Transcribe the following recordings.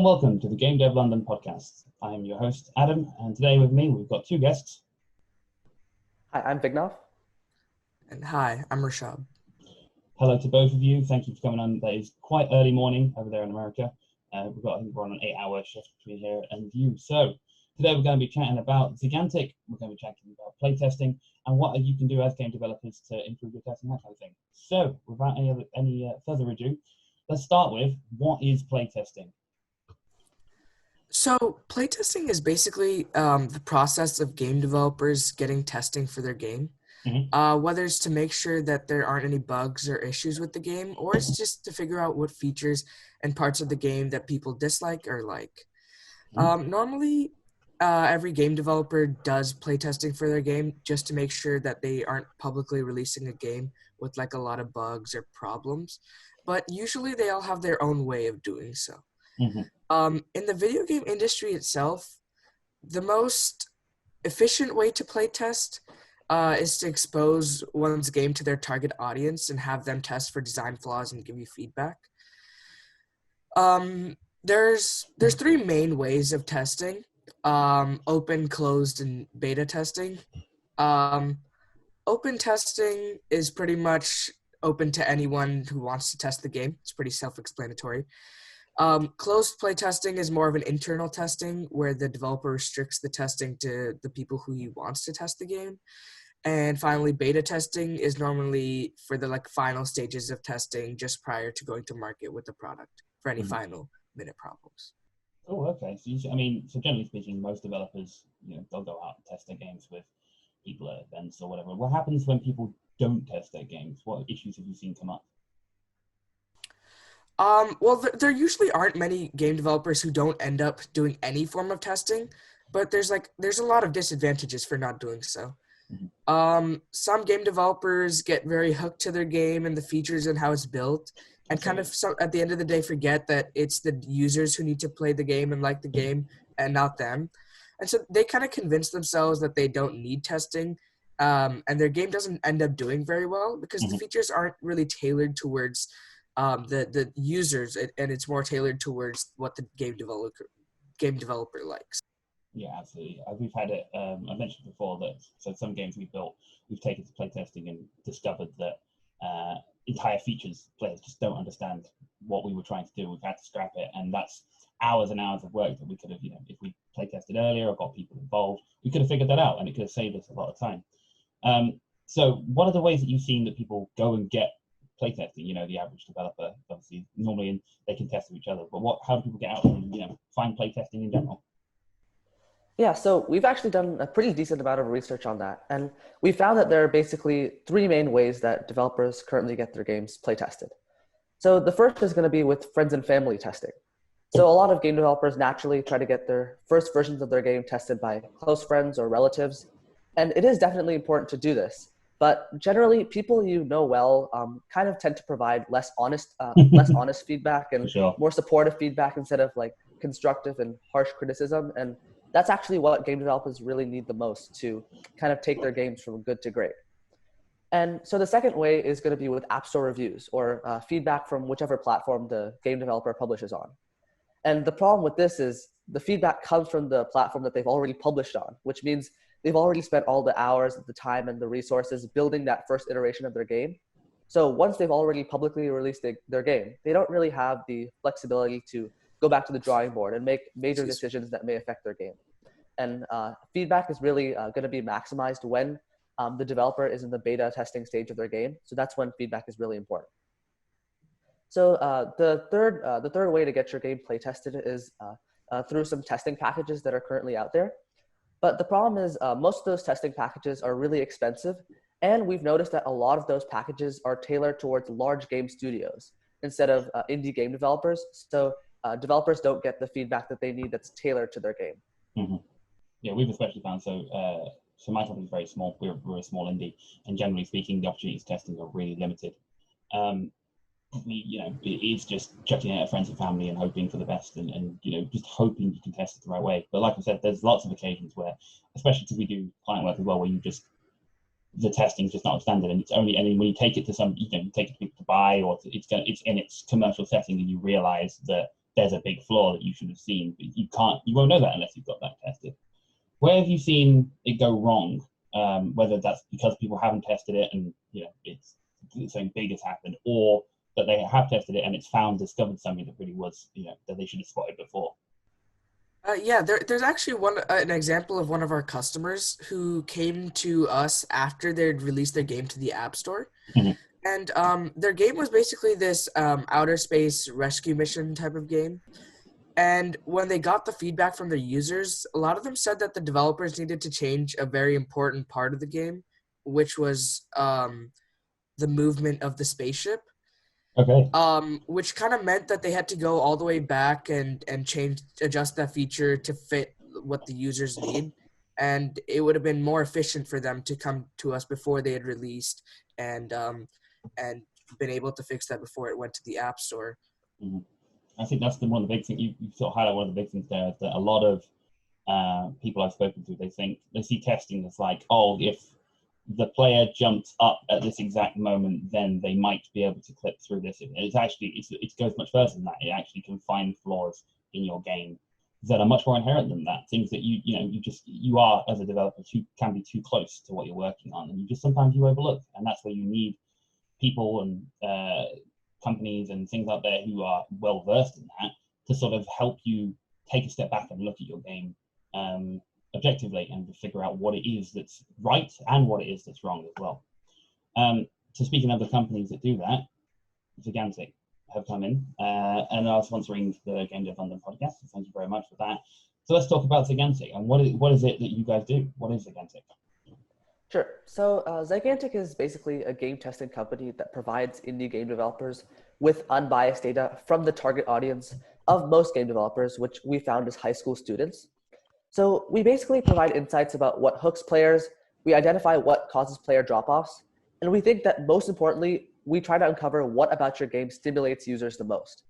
and welcome to the Game Dev London podcast. I am your host, Adam, and today with me we've got two guests. Hi, I'm Vignav. And hi, I'm Rashab. Hello to both of you. Thank you for coming on. That is quite early morning over there in America. I think we're on an 8-hour shift between here and you. So today we're going to be chatting about Zigantic. We're going to be chatting about playtesting and what you can do as game developers to improve your testing, that kind of thing. So without any further ado, let's start with what is playtesting? So playtesting is basically the process of game developers getting testing for their game. Whether it's to make sure that there aren't any bugs or issues with the game, or it's just to figure out what features and parts of the game that people dislike or like. Normally, every game developer does playtesting for their game just to make sure that they aren't publicly releasing a game with like a lot of bugs or problems. But usually they all have their own way of doing so. In the video game industry itself, the most efficient way to playtest is to expose one's game to their target audience and have them test for design flaws and give you feedback. There's three main ways of testing: open, closed, and beta testing. Open testing is pretty much open to anyone who wants to test the game. It's pretty self-explanatory. Closed playtesting is more of an internal testing where the developer restricts the testing to the people who he wants to test the game. And finally, beta testing is normally for the final stages of testing just prior to going to market with the product for any final minute problems. Oh, okay. So generally speaking, most developers, they'll go out and test their games with people at events or whatever. What happens when people don't test their games? What issues have you seen come up? Well, there usually aren't many game developers who don't end up doing any form of testing, but there's a lot of disadvantages for not doing so. Some game developers get very hooked to their game and the features and how it's built, and at the end of the day forget that it's the users who need to play the game and like the game and not them. And so they kind of convince themselves that they don't need testing, and their game doesn't end up doing very well because the features aren't really tailored towards the users, and it's more tailored towards what the game developer likes. Yeah, absolutely. We've had it. I mentioned before that some games we've built, we've taken to playtesting and discovered that entire features players just don't understand what we were trying to do. We've had to scrap it, and that's hours and hours of work that we could have, if we playtested earlier or got people involved, we could have figured that out, and it could have saved us a lot of time. So what are the ways that you've seen that people go and get playtesting? The average developer, obviously, normally they can test with each other, but how do people get out and find playtesting in general? Yeah, so we've actually done a pretty decent amount of research on that. And we found that there are basically three main ways that developers currently get their games playtested. So the first is going to be with friends and family testing. So a lot of game developers naturally try to get their first versions of their game tested by close friends or relatives. And it is definitely important to do this. But generally, people well kind of tend to provide less honest feedback and more supportive feedback instead of constructive and harsh criticism. And that's actually what game developers really need the most to kind of take their games from good to great. And so the second way is going to be with App Store reviews or feedback from whichever platform the game developer publishes on. And the problem with this is the feedback comes from the platform that they've already published on, which means they've already spent all the hours, the time, and the resources building that first iteration of their game. So once they've already publicly released their game, they don't really have the flexibility to go back to the drawing board and make major decisions that may affect their game. And feedback is really going to be maximized when the developer is in the beta testing stage of their game. So that's when feedback is really important. So the third way to get your game play tested is through some testing packages that are currently out there. But the problem is most of those testing packages are really expensive. And we've noticed that a lot of those packages are tailored towards large game studios instead of indie game developers. So developers don't get the feedback that they need that's tailored to their game. Yeah, we've especially found so my company is very small. We're a small indie, and generally speaking, the opportunities testing are really limited. It's just checking out friends and family and hoping for the best, and just hoping you can test it the right way. But like I said, there's lots of occasions where, especially because we do client work as well, where the testing is just not standard, and then when you take it to you take it to people to buy, or it's in its commercial setting, and you realize that there's a big flaw that you should have seen, but you won't know that unless you've got that tested. Where have you seen it go wrong? Whether that's because people haven't tested it and it's something big has happened, or that they have tested it and it's discovered something that really was that they should have spotted before. Yeah, there's actually an example of one of our customers who came to us after they'd released their game to the App Store. Mm-hmm. And their game was basically this outer space rescue mission type of game. And when they got the feedback from their users, a lot of them said that the developers needed to change a very important part of the game, which was the movement of the spaceship. Okay. Which kind of meant that they had to go all the way back and adjust that feature to fit what the users need. And it would have been more efficient for them to come to us before they had released and been able to fix that before it went to the App Store. Mm-hmm. I think that's one of the big things. You sort of highlight one of the big things there, is that a lot of people I've spoken to, they see testing as like, oh, if the player jumps up at this exact moment, then they might be able to clip through this. It goes much further than that. It actually can find flaws in your game that are much more inherent than that. Things that you are as a developer can be too close to what you're working on, and sometimes you overlook. And that's where you need people and companies and things out there who are well versed in that to sort of help you take a step back and look at your game objectively and to figure out what it is that's right and what it is that's wrong as well. So speaking of the companies that do that, Zigantic have come in and are sponsoring the Game Dev London podcast. So thank you very much for that. So let's talk about Zigantic and what is it that you guys do? What is Zigantic? Sure. So Zigantic is basically a game testing company that provides indie game developers with unbiased data from the target audience of most game developers, which we found is high school students. So we basically provide insights about what hooks players, we identify what causes player drop-offs, and we think that most importantly, we try to uncover what about your game stimulates users the most.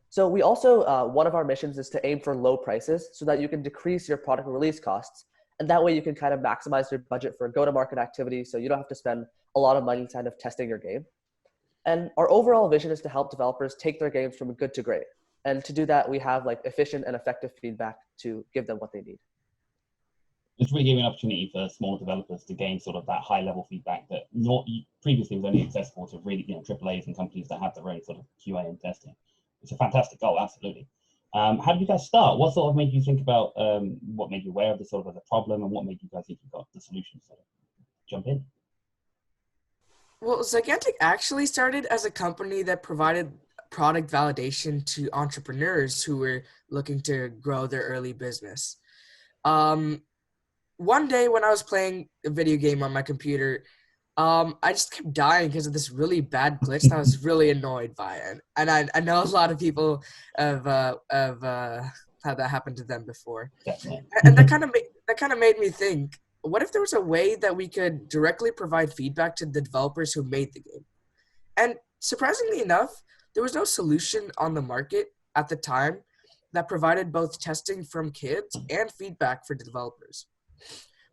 So we also, one of our missions is to aim for low prices so that you can decrease your product release costs. And that way you can kind of maximize your budget for go-to-market activity so you don't have to spend a lot of money kind of testing your game. And our overall vision is to help developers take their games from good to great. And to do that, we have like efficient and effective feedback to give them what they need. It's really giving an opportunity for small developers to gain sort of that high-level feedback that previously was only accessible to really AAAs and companies that have their own sort of QA and testing. It's a fantastic goal, absolutely. How did you guys start? What sort of made you think about what made you aware of the sort of the problem, and what made you guys think you got the solution? So jump in. Well, Zigantic actually started as a company that provided product validation to entrepreneurs who were looking to grow their early business. One day when I was playing a video game on my computer, I just kept dying because of this really bad glitch that I was really annoyed by it. And I know a lot of people have had that happen to them before. Definitely. And that kind of made me think, what if there was a way that we could directly provide feedback to the developers who made the game? And surprisingly enough, there was no solution on the market at the time that provided both testing from kids and feedback for the developers.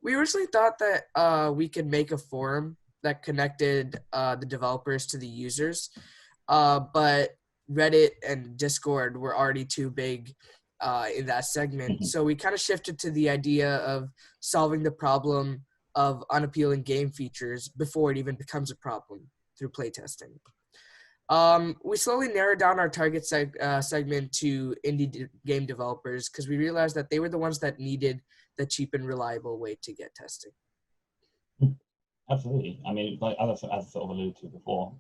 We originally thought that we could make a forum that connected the developers to the users, but Reddit and Discord were already too big in that segment. Mm-hmm. So we kind of shifted to the idea of solving the problem of unappealing game features before it even becomes a problem through playtesting. We slowly narrowed down our target segment to indie game developers because we realized that they were the ones that needed the cheap and reliable way to get testing. Absolutely. I mean, like as I sort of alluded to before,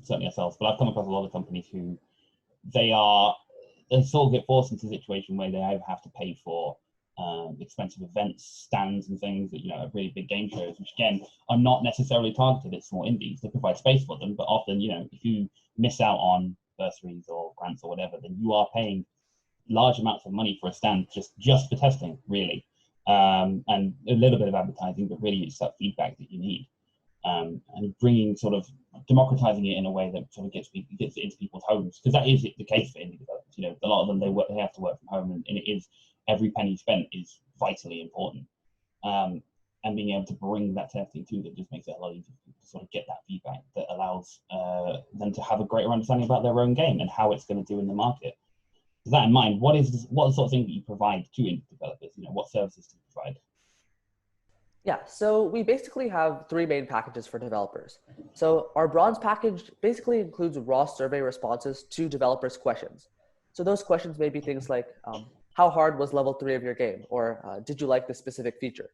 certainly ourselves, but I've come across a lot of companies who they sort of get forced into a situation where they either have to pay for expensive events, stands and things that, at really big game shows, which again are not necessarily targeted at small indies. They provide space for them, but often, if you miss out on bursaries or grants or whatever, then you are paying large amounts of money for a stand just for testing, really. And a little bit of advertising, but really it's that feedback that you need. And bringing sort of democratizing it in a way that sort of gets it into people's homes, because that is the case for indie developers. A lot of them they have to work from home, and it is every penny spent is vitally important. And being able to bring that testing to them just makes it a lot easier to sort of get that feedback that allows them to have a greater understanding about their own game and how it's going to do in the market. with that in mind, what are the sort of things that you provide to indie developers? What services do you provide? Yeah, so we basically have three main packages for developers. So our bronze package basically includes raw survey responses to developers' questions. So those questions may be things like, how hard was level 3 of your game? Or did you like this specific feature?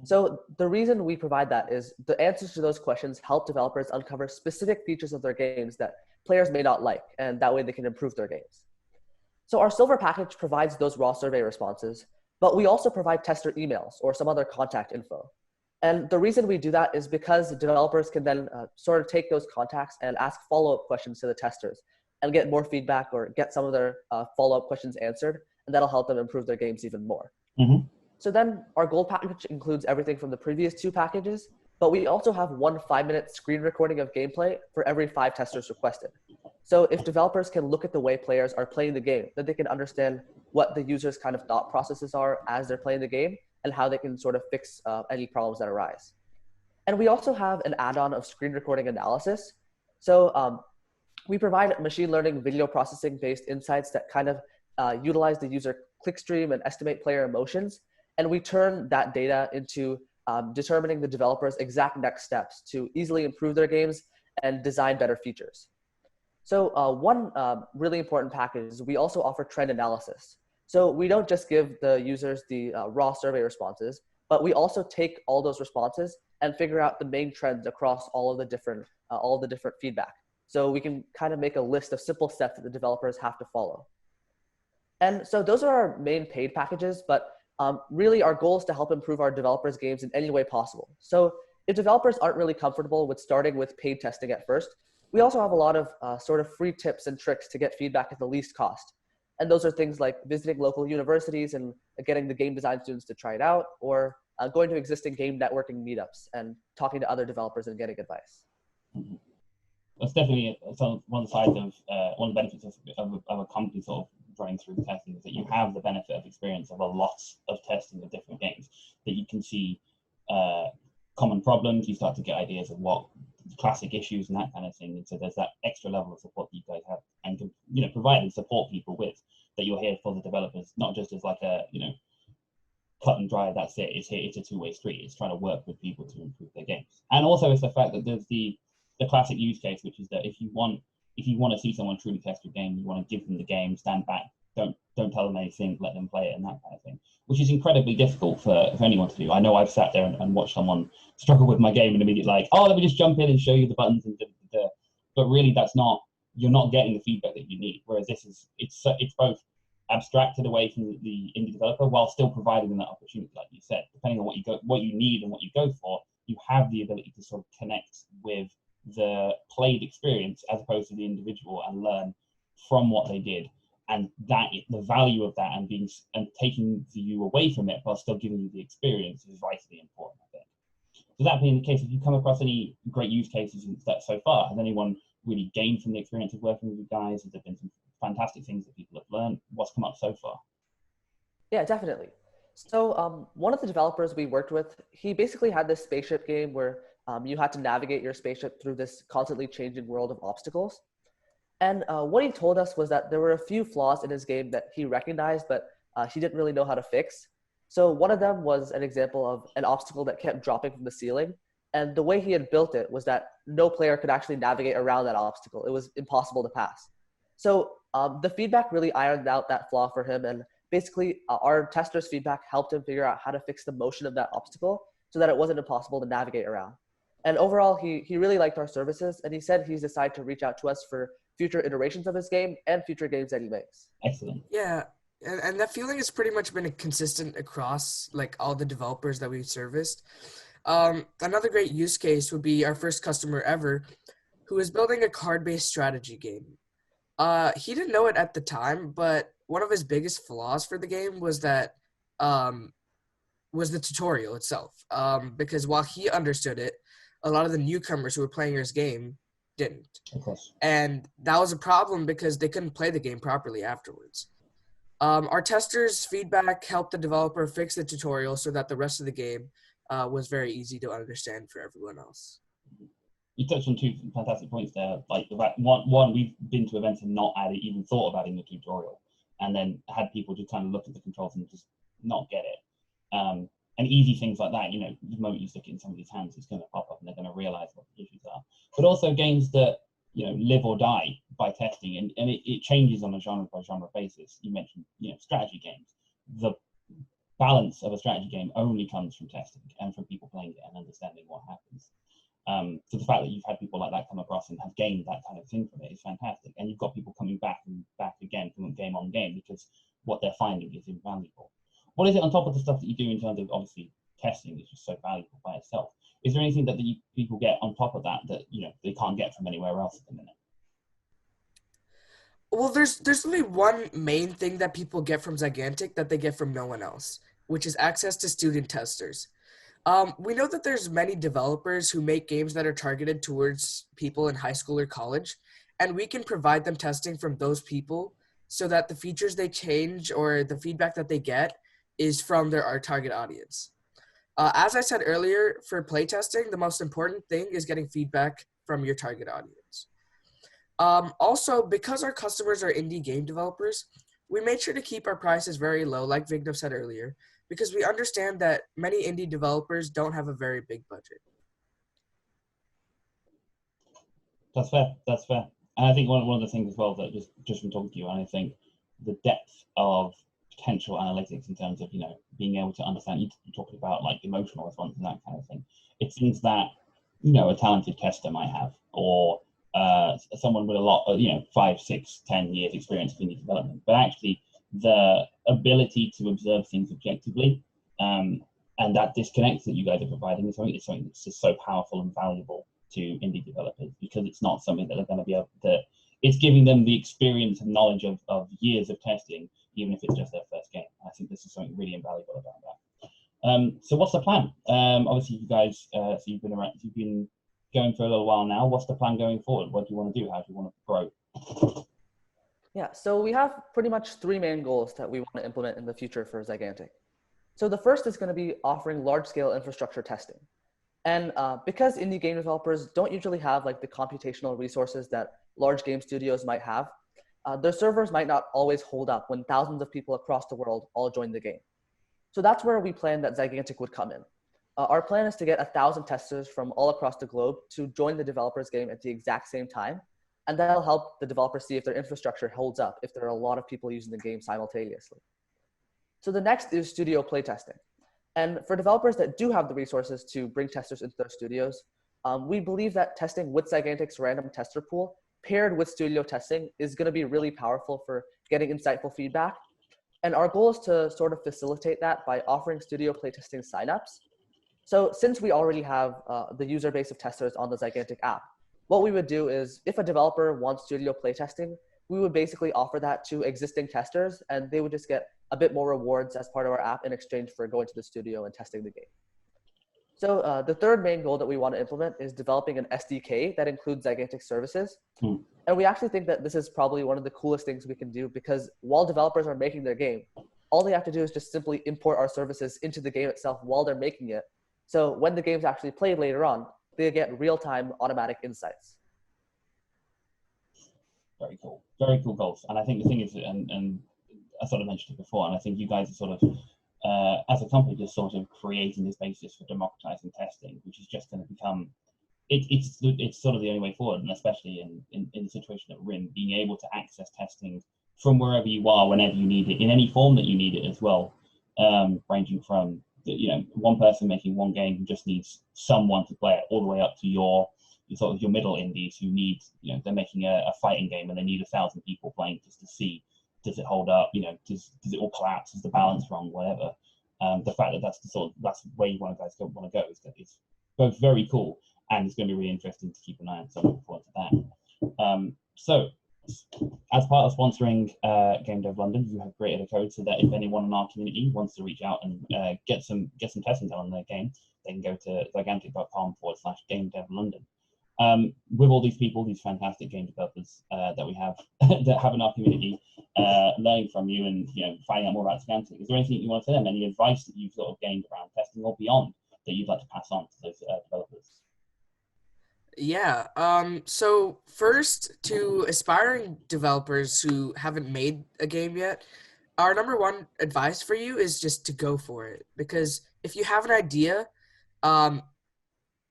So the reason we provide that is the answers to those questions help developers uncover specific features of their games that players may not like, and that way they can improve their games. So our silver package provides those raw survey responses, but we also provide tester emails or some other contact info. And the reason we do that is because developers can then sort of take those contacts and ask follow-up questions to the testers and get more feedback or get some of their follow-up questions answered, and that'll help them improve their games even more. Mm-hmm. So then our gold package includes everything from the previous two packages, but we also have one 5-minute screen recording of gameplay for every 5 testers requested. So if developers can look at the way players are playing the game, then they can understand what the user's kind of thought processes are as they're playing the game and how they can sort of fix any problems that arise. And we also have an add-on of screen recording analysis. So we provide machine learning video processing based insights that kind of utilize the user clickstream and estimate player emotions. And we turn that data into determining the developer's exact next steps to easily improve their games and design better features. So one really important package is we also offer trend analysis. So we don't just give the users the raw survey responses, but we also take all those responses and figure out the main trends across all of the different feedback. So we can kind of make a list of simple steps that the developers have to follow. And so those are our main paid packages, but really our goal is to help improve our developers' games in any way possible. So if developers aren't really comfortable with starting with paid testing at first, we also have a lot of sort of free tips and tricks to get feedback at the least cost. And those are things like visiting local universities and getting the game design students to try it out, or going to existing game networking meetups and talking to other developers and getting advice. Mm-hmm. That's definitely one side of one of the benefits of a company sort of running through testing is that you have the benefit of experience of a lot of testing of different games, that you can see common problems, you start to get ideas of what classic issues and that kind of thing. And so there's that extra level of support that you guys have and can provide and support people with, that you're here for the developers, not just as like a cut and dry, that's it. It's a two-way street. It's trying to work with people to improve their games. And also it's the fact that there's the classic use case, which is that if you want to see someone truly test your game, you want to give them the game, stand back, don't tell them anything, let them play it, and that kind of thing, which is incredibly difficult for anyone to do. I know I've sat there and watched someone struggle with my game and immediately like, oh, let me just jump in and show you the buttons and but really you're not getting the feedback that you need. Whereas it's both abstracted away from the indie developer while still providing them that opportunity, like you said. Depending on what you need and what you go for, you have the ability to sort of connect with the played experience as opposed to the individual and learn from what they did. And that the value of that and taking you away from it while still giving you the experience is vitally important, I think. So that being the case, if you come across any great use cases so far, has anyone really gained from the experience of working with you guys? Has there been some fantastic things that people have learned? What's come up so far? Yeah, definitely. So one of the developers we worked with, he basically had this spaceship game where you had to navigate your spaceship through this constantly changing world of obstacles. And what he told us was that there were a few flaws in his game that he recognized, but he didn't really know how to fix. So one of them was an example of an obstacle that kept dropping from the ceiling. And the way he had built it was that no player could actually navigate around that obstacle. It was impossible to pass. So the feedback really ironed out that flaw for him. And basically, our testers' feedback helped him figure out how to fix the motion of that obstacle so that it wasn't impossible to navigate around. And overall, he really liked our services. And he said he's decided to reach out to us for future iterations of his game and future games that he makes. Excellent. Yeah, and that feeling has pretty much been consistent across like all the developers that we've serviced. Another great use case would be our first customer ever, who was building a card-based strategy game. He didn't know it at the time, but one of his biggest flaws for the game was that was the tutorial itself. Because while he understood it, a lot of the newcomers who were playing his game didn't. Of course. And that was a problem because they couldn't play the game properly afterwards. Our testers' feedback helped the developer fix the tutorial so that the rest of the game was very easy to understand for everyone else. You touched on two fantastic points there. Like the fact, one, we've been to events and not even thought of adding the tutorial. and then had people just kind of look at the controls and just not get it. And easy things like that, the moment you stick it in somebody's hands, it's going to pop up and they're going to realize what the issues are. But also games that, live or die by testing, and it changes on a genre by genre basis. You mentioned, strategy games. The balance of a strategy game only comes from testing and from people playing it and understanding what happens. So the fact that you've had people like that come across and have gained that kind of thing from it is fantastic. And you've got people coming back and back again from game on game because what they're finding is invaluable. What is it on top of the stuff that you do in terms of, obviously, testing is just so valuable by itself? Is there anything that people get on top of that they can't get from anywhere else at the minute? Well, there's only one main thing that people get from Zigantic that they get from no one else, which is access to student testers. We know that there's many developers who make games that are targeted towards people in high school or college, and we can provide them testing from those people so that the features they change or the feedback that they get is from our target audience. As I said earlier, for playtesting, the most important thing is getting feedback from your target audience. Also, because our customers are indie game developers, we made sure to keep our prices very low, like Vignev said earlier, because we understand that many indie developers don't have a very big budget. That's fair. That's fair. And I think one of the things as well that just from talking to you, and I think the depth of potential analytics in terms of being able to understand. You're talking about like emotional response and that kind of thing. It's things that a talented tester might have, or someone with a lot of 5, 6, 10 years experience in indie development. But actually, the ability to observe things objectively and that disconnect that you guys are providing is something that's just so powerful and valuable to indie developers, because it's not something that they're going to be able to. It's giving them the experience and knowledge of years of testing, even if it's just their first game. I think this is something really invaluable about that. So what's the plan? Obviously, you guys, so you've been going for a little while now. What's the plan going forward? What do you want to do? How do you want to grow? Yeah, so we have pretty much 3 main goals that we want to implement in the future for Zigantic. So the first is going to be offering large-scale infrastructure testing. And because indie game developers don't usually have like the computational resources that large game studios might have, their servers might not always hold up when thousands of people across the world all join the game. So that's where we plan that Zigantic would come in. Our plan is to get 1,000 testers from all across the globe to join the developer's game at the exact same time. And that'll help the developers see if their infrastructure holds up if there are a lot of people using the game simultaneously. So the next is studio playtesting. And for developers that do have the resources to bring testers into their studios, we believe that testing with Zigantic's random tester pool paired with studio testing is going to be really powerful for getting insightful feedback. And our goal is to sort of facilitate that by offering studio playtesting signups. So since we already have the user base of testers on the Zigantic app, what we would do is if a developer wants studio playtesting, we would basically offer that to existing testers, and they would just get a bit more rewards as part of our app in exchange for going to the studio and testing the game. So the third main goal that we want to implement is developing an SDK that includes Zigantic services. And we actually think that this is probably one of the coolest things we can do, because while developers are making their game, all they have to do is just simply import our services into the game itself while they're making it. So when the game's actually played later on, they get real-time automatic insights. Very cool. Very cool goals. And I think the thing is, and I sort of mentioned it before, and I think you guys are sort of, as a company, just sort of creating this basis for democratizing testing, which is just going to become, it's sort of the only way forward, and especially in the situation that we're in, being able to access testing from wherever you are, whenever you need it, in any form that you need it as well, ranging from, one person making one game who just needs someone to play it, all the way up to your middle indies who need, they're making a fighting game and they need 1,000 people playing just to see, does it hold up? Does it all collapse? Is the balance wrong? Whatever. The fact that that's where you want to go is that it's both very cool and it's going to be really interesting to keep an eye on. So I'm looking forward to that. So as part of sponsoring Game Dev London, you have created a code so that if anyone in our community wants to reach out and get some testing done on their game, they can go to zigantic.com/GameDevLondon. With all these people, these fantastic game developers that we have that have in our community, learning from you and finding out more about Zigantic, is there anything you want to tell them? Any advice that you've sort of gained around testing or beyond that you'd like to pass on to those developers? Yeah. So first, to aspiring developers who haven't made a game yet, our number one advice for you is just to go for it. Because if you have an idea, um,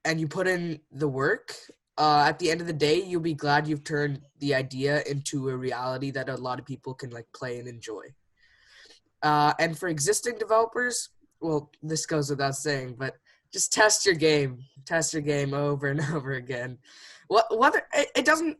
and you put in the work, at the end of the day, you'll be glad you've turned the idea into a reality that a lot of people can like play and enjoy. And for existing developers, well, this goes without saying, but just test your game over and over again. Whether it doesn't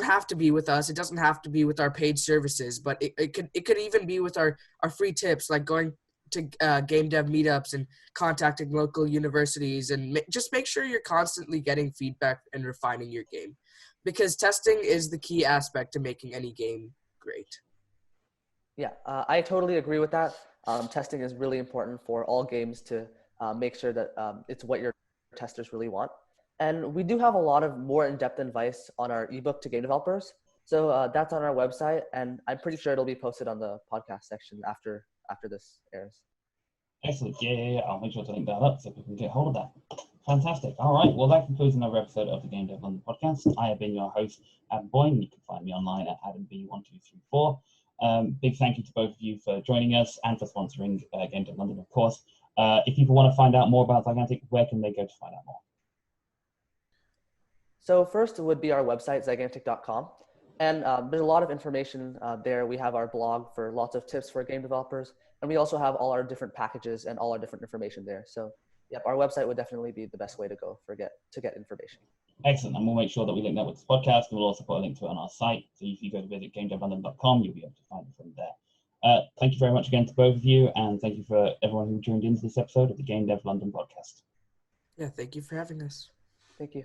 have to be with us, it doesn't have to be with our paid services, but it could even be with our free tips, like going to game dev meetups and contacting local universities, and just make sure you're constantly getting feedback and refining your game, because testing is the key aspect to making any game great. Yeah, I totally agree with that. Testing is really important for all games to make sure that it's what your testers really want. And we do have a lot of more in-depth advice on our ebook to game developers. So that's on our website, and I'm pretty sure it'll be posted on the podcast section after this airs. Excellent. Yeah. I'll make sure to link that up so people can get hold of that. Fantastic. All right. Well, that concludes another episode of the Game Dev London podcast. I have been your host, Adam Boyne. You can find me online at AdamB1234. Big thank you to both of you for joining us and for sponsoring Game Dev London, of course. If people want to find out more about Zigantic, where can they go to find out more? So first it would be our website, Zigantic.com. And there's a lot of information there. We have our blog for lots of tips for game developers. And we also have all our different packages and all our different information there. So yep, our website would definitely be the best way to go to get information. Excellent. And we'll make sure that we link that with this podcast. And we'll also put a link to it on our site. So if you go to visit gamedev.london.com, you'll be able to find it from there. Thank you very much again to both of you. And thank you for everyone who tuned into this episode of the Game Dev London podcast. Yeah, thank you for having us. Thank you.